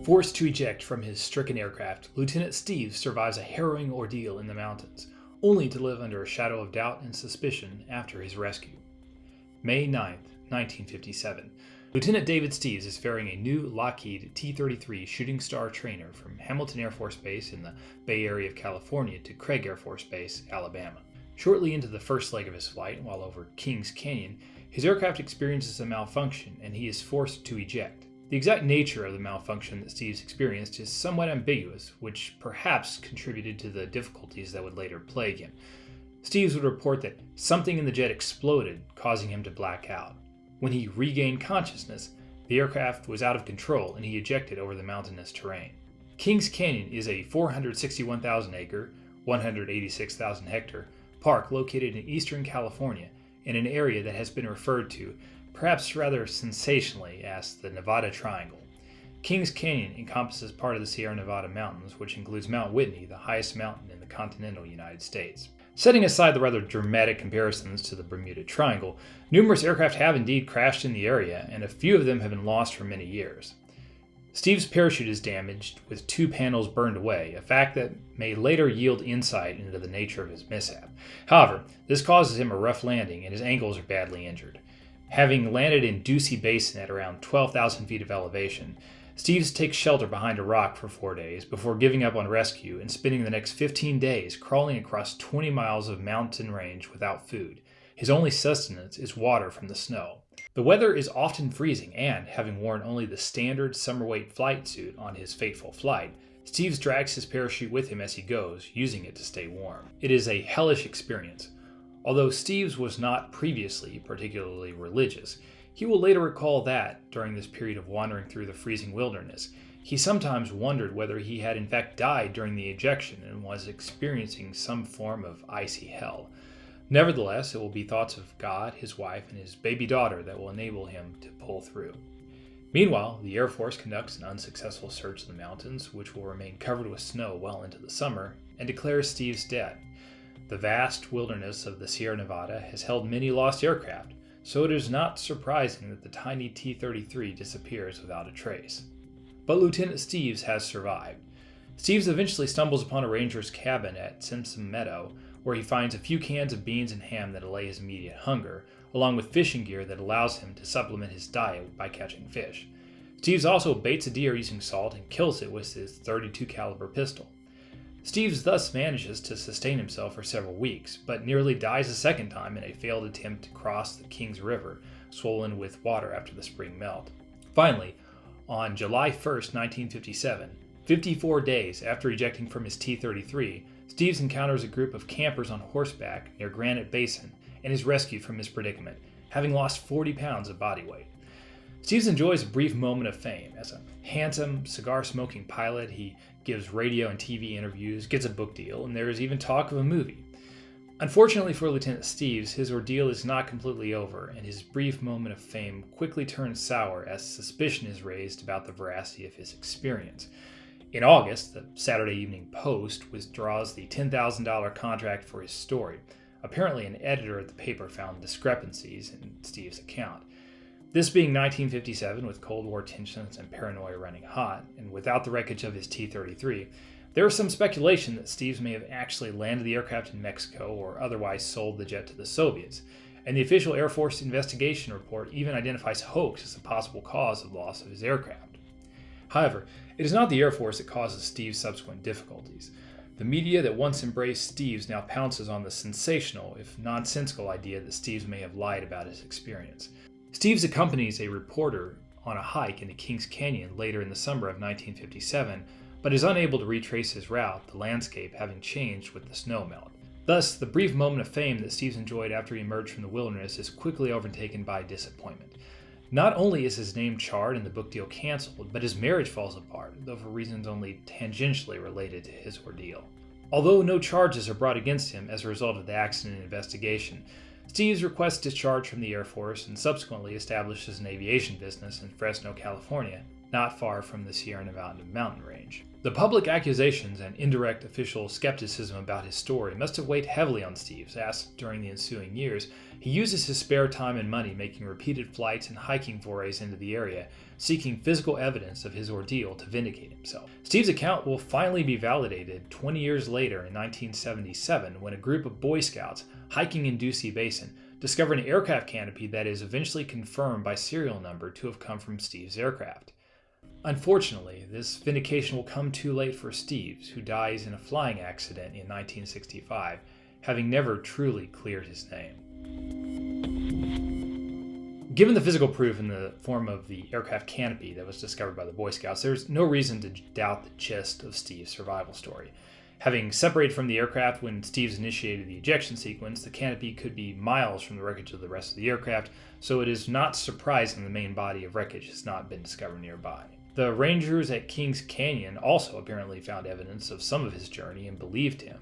Forced to eject from his stricken aircraft, Lieutenant Steeves survives a harrowing ordeal in the mountains, only to live under a shadow of doubt and suspicion after his rescue. May 9, 1957. Lieutenant David Steeves is ferrying a new Lockheed T-33 Shooting Star trainer from Hamilton Air Force Base in the Bay Area of California to Craig Air Force Base, Alabama. Shortly into the first leg of his flight, while over Kings Canyon, his aircraft experiences a malfunction and he is forced to eject. The exact nature of the malfunction that Steeves experienced is somewhat ambiguous, which perhaps contributed to the difficulties that would later plague him. Steeves would report that something in the jet exploded, causing him to black out. When he regained consciousness, the aircraft was out of control and he ejected over the mountainous terrain. Kings Canyon is a 461,000-acre, 186,000-hectare park located in eastern California in an area that has been referred to, perhaps rather sensationally, as the Nevada Triangle. Kings Canyon encompasses part of the Sierra Nevada mountains, which includes Mount Whitney, the highest mountain in the continental United States. Setting aside the rather dramatic comparisons to the Bermuda Triangle, numerous aircraft have indeed crashed in the area, and a few of them have been lost for many years. Steeves' parachute is damaged, with 2 panels burned away, a fact that may later yield insight into the nature of his mishap. However, this causes him a rough landing, and his ankles are badly injured. Having landed in Ducey Basin at around 12,000 feet of elevation, Steeves takes shelter behind a rock for 4 days before giving up on rescue and spending the next 15 days crawling across 20 miles of mountain range without food. His only sustenance is water from the snow. The weather is often freezing, and, having worn only the standard summer weight flight suit on his fateful flight, Steeves drags his parachute with him as he goes, using it to stay warm. It is a hellish experience. Although Steeves was not previously particularly religious, he will later recall that, during this period of wandering through the freezing wilderness, he sometimes wondered whether he had in fact died during the ejection and was experiencing some form of icy hell. Nevertheless, it will be thoughts of God, his wife, and his baby daughter that will enable him to pull through. Meanwhile, the Air Force conducts an unsuccessful search of the mountains, which will remain covered with snow well into the summer, and declares Steeves dead. The vast wilderness of the Sierra Nevada has held many lost aircraft, so it is not surprising that the tiny T-33 disappears without a trace. But Lieutenant Steeves has survived. Steeves eventually stumbles upon a ranger's cabin at Simpson Meadow, where he finds a few cans of beans and ham that allay his immediate hunger, along with fishing gear that allows him to supplement his diet by catching fish. Steeves also baits a deer using salt and kills it with his .32 caliber pistol. Steeves thus manages to sustain himself for several weeks, but nearly dies a second time in a failed attempt to cross the Kings River, swollen with water after the spring melt. Finally, on July 1, 1957, 54 days after ejecting from his T-33, Steeves encounters a group of campers on horseback near Granite Basin and is rescued from his predicament, having lost 40 pounds of body weight. Steeves enjoys a brief moment of fame. As a handsome, cigar-smoking pilot, he gives radio and TV interviews, gets a book deal, and there is even talk of a movie. Unfortunately for Lieutenant Steeves, his ordeal is not completely over, and his brief moment of fame quickly turns sour as suspicion is raised about the veracity of his experience. In August, the Saturday Evening Post withdraws the $10,000 contract for his story. Apparently, an editor at the paper found discrepancies in Steeves' account. This being 1957, with Cold War tensions and paranoia running hot, and without the wreckage of his T-33, there is some speculation that Steeves may have actually landed the aircraft in Mexico or otherwise sold the jet to the Soviets, and the official Air Force investigation report even identifies hoax as a possible cause of the loss of his aircraft. However, it is not the Air Force that causes Steeves' subsequent difficulties. The media that once embraced Steeves now pounces on the sensational, if nonsensical, idea that Steeves may have lied about his experience. Steeves accompanies a reporter on a hike into Kings Canyon later in the summer of 1957, but is unable to retrace his route, the landscape having changed with the snow melt. Thus, the brief moment of fame that Steeves enjoyed after he emerged from the wilderness is quickly overtaken by disappointment. Not only is his name charred and the book deal canceled, but his marriage falls apart, though for reasons only tangentially related to his ordeal. Although no charges are brought against him as a result of the accident investigation, Steeves requests discharge from the Air Force and subsequently establishes an aviation business in Fresno, California, not far from the Sierra Nevada mountain range. The public accusations and indirect official skepticism about his story must have weighed heavily on Steeves, as, during the ensuing years, he uses his spare time and money making repeated flights and hiking forays into the area, seeking physical evidence of his ordeal to vindicate himself. Steeves' account will finally be validated 20 years later in 1977 when a group of Boy Scouts hiking in Ducey Basin discover an aircraft canopy that is eventually confirmed by serial number to have come from Steeves' aircraft. Unfortunately, this vindication will come too late for Steeves, who dies in a flying accident in 1965, having never truly cleared his name. Given the physical proof in the form of the aircraft canopy that was discovered by the Boy Scouts, there's no reason to doubt the gist of Steeves' survival story. Having separated from the aircraft when Steeves initiated the ejection sequence, the canopy could be miles from the wreckage of the rest of the aircraft, so it is not surprising the main body of wreckage has not been discovered nearby. The rangers at Kings Canyon also apparently found evidence of some of his journey and believed him.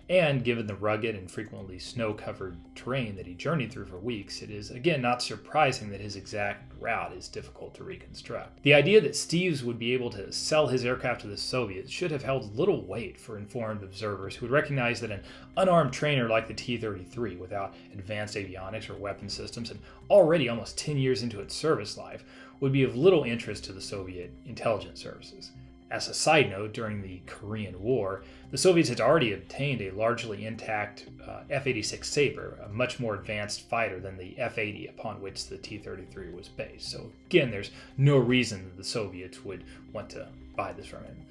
And given the rugged and frequently snow-covered terrain that he journeyed through for weeks, it is again not surprising that his exact route is difficult to reconstruct. The idea that Steeves would be able to sell his aircraft to the Soviets should have held little weight for informed observers who would recognize that an unarmed trainer like the T-33, without advanced avionics or weapon systems and already almost 10 years into its service life, would be of little interest to the Soviet intelligence services. As a side note, during the Korean War, the Soviets had already obtained a largely intact F-86 Sabre, a much more advanced fighter than the F-80 upon which the T-33 was based. So again, there's no reason that the Soviets would want to buy this from him.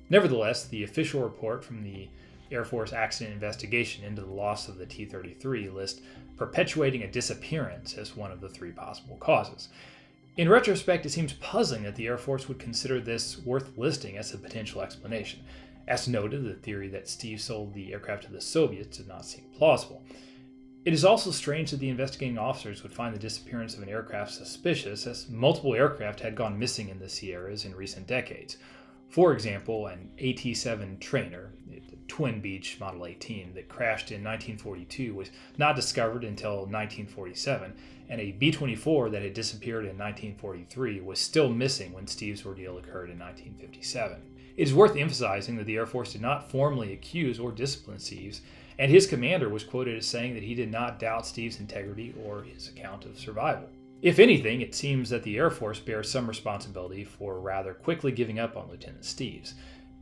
Nevertheless, the official report from the Air Force Accident Investigation into the loss of the T-33 lists perpetuating a disappearance as one of the three possible causes. In retrospect, it seems puzzling that the Air Force would consider this worth listing as a potential explanation. As noted, the theory that Steeves sold the aircraft to the Soviets did not seem plausible. It is also strange that the investigating officers would find the disappearance of an aircraft suspicious, as multiple aircraft had gone missing in the Sierras in recent decades. For example, an AT-7 trainer, the Twin Beach Model 18, that crashed in 1942 was not discovered until 1947, and a B-24 that had disappeared in 1943 was still missing when Steeves' ordeal occurred in 1957. It is worth emphasizing that the Air Force did not formally accuse or discipline Steeves, and his commander was quoted as saying that he did not doubt Steeves' integrity or his account of survival. If anything, it seems that the Air Force bears some responsibility for rather quickly giving up on Lieutenant Steeves.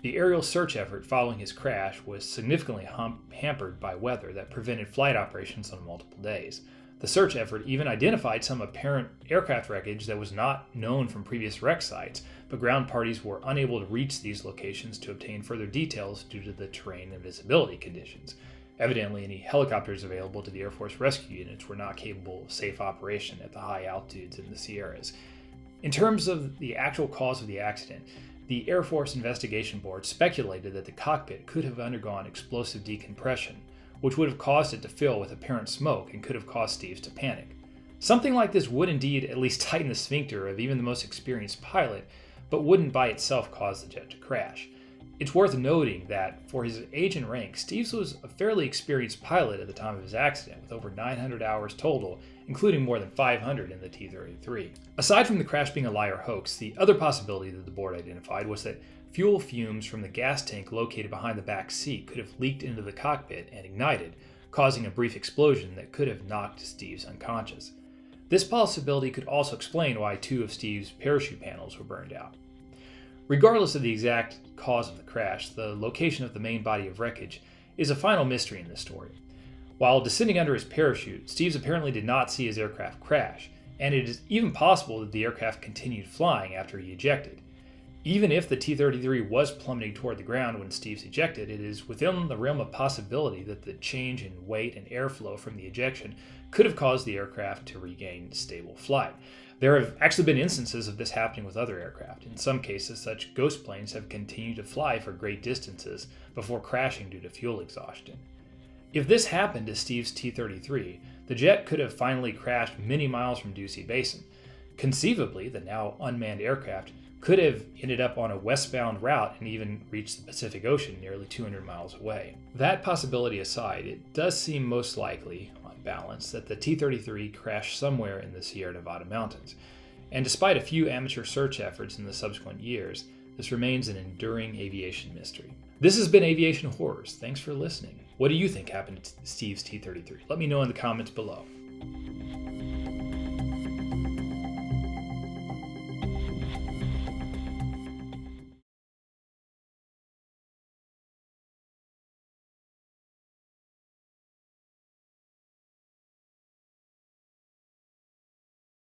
The aerial search effort following his crash was significantly hampered by weather that prevented flight operations on multiple days. The search effort even identified some apparent aircraft wreckage that was not known from previous wreck sites, but ground parties were unable to reach these locations to obtain further details due to the terrain and visibility conditions. Evidently, any helicopters available to the Air Force rescue units were not capable of safe operation at the high altitudes in the Sierras. In terms of the actual cause of the accident, the Air Force Investigation Board speculated that the cockpit could have undergone explosive decompression, which would have caused it to fill with apparent smoke and could have caused Steeves to panic. Something like this would indeed at least tighten the sphincter of even the most experienced pilot, but wouldn't by itself cause the jet to crash. It's worth noting that, for his age and rank, Steeves was a fairly experienced pilot at the time of his accident, with over 900 hours total, including more than 500 in the T-33. Aside from the crash being a lie or hoax, the other possibility that the board identified was that fuel fumes from the gas tank located behind the back seat could have leaked into the cockpit and ignited, causing a brief explosion that could have knocked Steeves unconscious. This possibility could also explain why two of Steeves' parachute panels were burned out. Regardless of the exact cause of the crash, the location of the main body of wreckage is a final mystery in this story. While descending under his parachute, Steeves apparently did not see his aircraft crash, and it is even possible that the aircraft continued flying after he ejected. Even if the T-33 was plummeting toward the ground when Steeves ejected, it is within the realm of possibility that the change in weight and airflow from the ejection could have caused the aircraft to regain stable flight. There have actually been instances of this happening with other aircraft. In some cases, such ghost planes have continued to fly for great distances before crashing due to fuel exhaustion. If this happened to Steeves' T-33, the jet could have finally crashed many miles from Ducey Basin. Conceivably, the now unmanned aircraft could have ended up on a westbound route and even reached the Pacific Ocean nearly 200 miles away. That possibility aside, it does seem most likely, on balance, that the T-33 crashed somewhere in the Sierra Nevada mountains. And despite a few amateur search efforts in the subsequent years, this remains an enduring aviation mystery. This has been Aviation Horrors. Thanks for listening. What do you think happened to Steeves T-33? Let me know in the comments below.